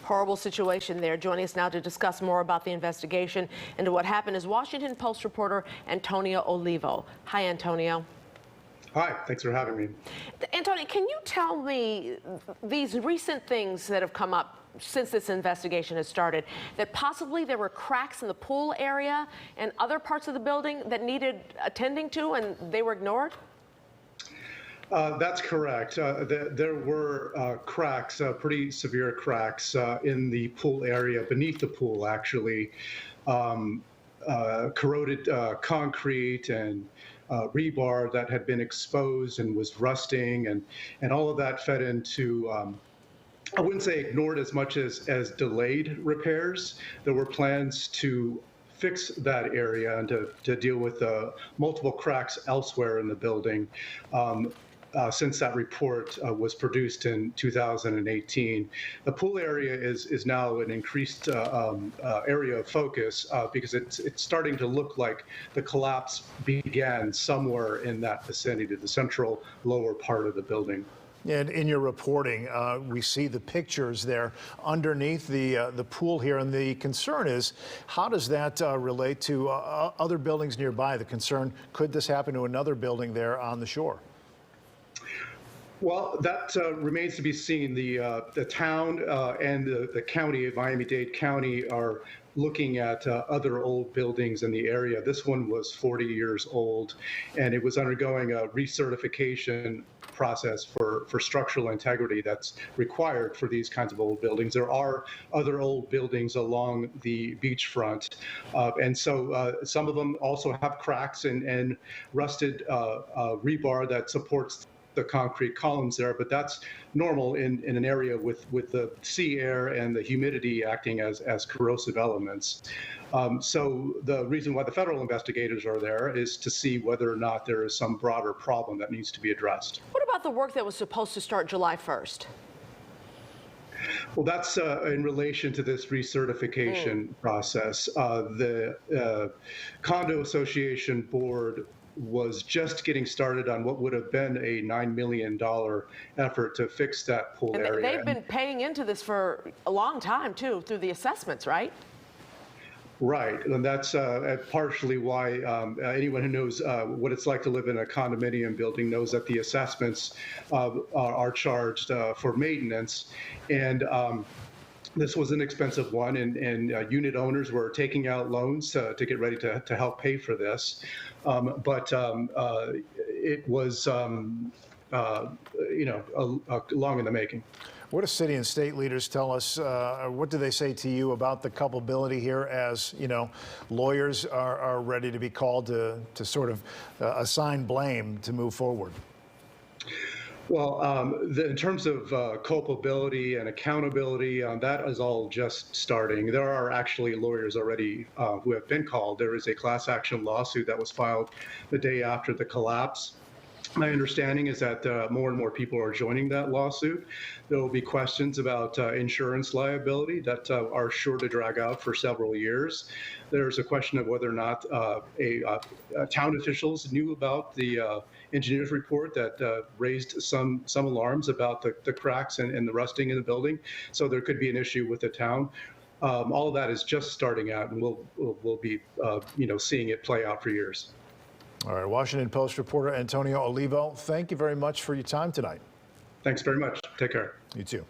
Horrible situation there. Joining us now to discuss more about the investigation into what happened is Washington Post reporter Antonio Olivo. Hi, Antonio. Hi, thanks for having me. Antonio, can you tell me these recent things that have come up since this investigation has started, that possibly there were cracks in the pool area and other parts of the building that needed attending to and they were ignored? That's correct. There were cracks, pretty severe cracks in the pool area, beneath the pool, actually. Corroded concrete and rebar that had been exposed and was rusting, and all of that fed into, I wouldn't say ignored as much as delayed repairs. There were plans to fix that area and to deal with multiple cracks elsewhere in the building. Since that report was produced in 2018. The pool area is now an increased area of focus because it's starting to look like the collapse began somewhere in that vicinity, the central lower part of the building. And in your reporting, we see the pictures there underneath the pool here, and the concern is, how does that relate to other buildings nearby? The concern, could this happen to another building there on the shore? Well, that remains to be seen. The town and the county of Miami-Dade County are looking at other old buildings in the area. This one was 40 years old, and it was undergoing a recertification process for structural integrity that's required for these kinds of old buildings. There are other old buildings along the beachfront, and so some of them also have cracks and rusted rebar that supports the concrete columns there, but that's normal in an area with the sea air and the humidity acting as corrosive elements. So the reason why the federal investigators are there is to see whether or not there is some broader problem that needs to be addressed. What about the work that was supposed to start July 1st? Well, that's in relation to this recertification process. The Condo Association Board was just getting started on what would have been a $9 million effort to fix that pool area. They've been paying into this for a long time, too, through the assessments, right? Right, and that's partially why anyone who knows what it's like to live in a condominium building knows that the assessments are charged for maintenance. And this was an expensive one, and unit owners were taking out loans to get ready to help pay for this. But it was, long in the making. What do city and state leaders tell us? What do they say to you about the culpability here, as lawyers are ready to be called to sort of assign blame to move forward? Well, in terms of culpability and accountability, that is all just starting. There are actually lawyers already who have been called. There is a class action lawsuit that was filed the day after the collapse. My understanding is that more and more people are joining that lawsuit. There will be questions about insurance liability that are sure to drag out for several years. There's a question of whether or not town officials knew about the engineer's report that raised some alarms about the cracks and the rusting in the building. So there could be an issue with the town. All of that is just starting out, and we'll be seeing it play out for years. All right, Washington Post reporter Antonio Olivo, thank you very much for your time tonight. Thanks very much. Take care. You too.